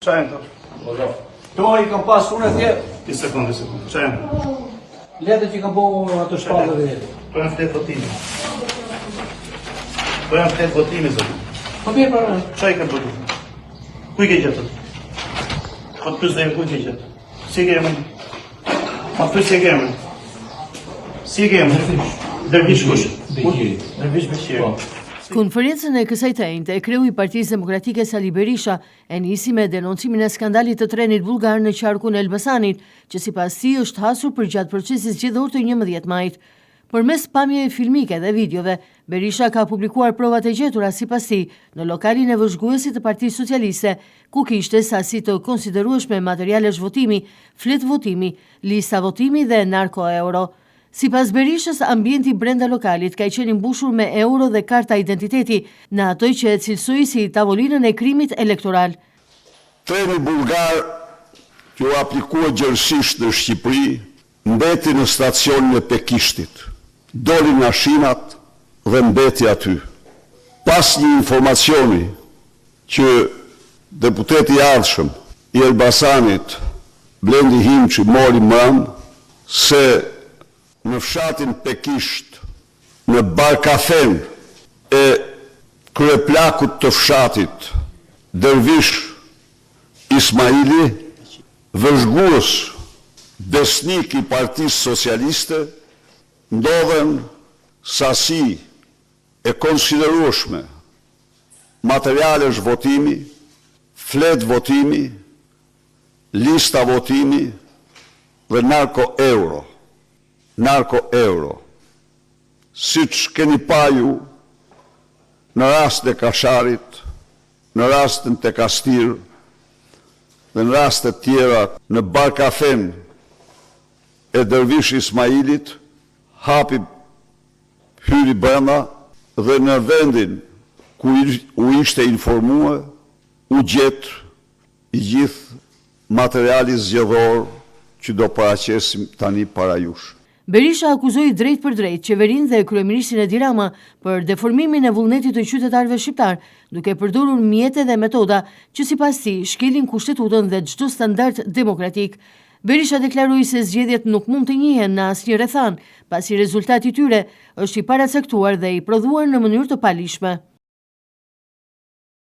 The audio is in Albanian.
Qa e në të? To i kam pas unë atje. Një sekundë. Qa e në? Letët i kam bo atë shpallë dhe jetë. Po janë fletë votimi. Zotë. Po mirë para. Qa i kam përdu? Kuj ke gjetët? Po të pysë dhe kuj ke gjetët? Si ke emën? Po të pysë si ke emën? Si ke emën? Dervish kush? Dervish Beqiri. Konferencën e kësaj të enjte e kreu i Partisë Demokratike Sali Berisha e nisi me denoncimin e skandalit të trenit bullgar në qarkun e Elbasanit, që sipas tij është hasur përgjatë procesit zgjedhor të 11 majit. Përmes pamjeve filmike dhe videove, Berisha ka publikuar provat e gjetura sipas tij në lokalin e vëzhguesit të Partisë Socialiste, ku kishte sasi të konsiderueshme materialesh votimi, flet votimi, lista votimi dhe narko euro. Sipas Berishës, ambienti brenda lokalit ka qenë mbushur me euro dhe karta identiteti në ato që e cilësoi si tavolinën e krimit elektoral. Treni bullgar që u aplikua gjërësisht në Shqipëri mbeti në stacionin e Pekishtit. Doli mashinat dhe mbeti aty. Pas një informacioni që deputeti i ardhshëm i Elbasanit, Blendi Himçi, mori mend se në fshatin Pekisht, në barkafen e kryeplakut të fshatit, Dervish Ismaili, vëzhgues besnik i Partisë Socialiste, ndodhen sasi e konsiderueshme materialesh votimi, flet votimi, lista votimi dhe narko euro, si që keni paju në rast e Kasharit, në rastin të Kastir dhe në rastet tjera në barkafen e Dervish Ismailit, hapi hyri brenda dhe në vendin ku u ishte informuar, u gjet i gjithë materiali zgjedhor që do paraqesim tani para jush. Berisha akuzoi drejt për drejt qeverinë dhe kryeministrin Edi Rama për deformimin e vullnetit të qytetarëve shqiptar, duke përdorur mjete dhe metoda që sipas tij shkelin kushtetutën dhe çdo standard demokratik. Berisha deklaroi se zgjedhjet nuk mund të njihen në asnjë rrethan, pasi rezultati i tyre është i paracaktuar dhe i prodhuar në mënyrë të palishme.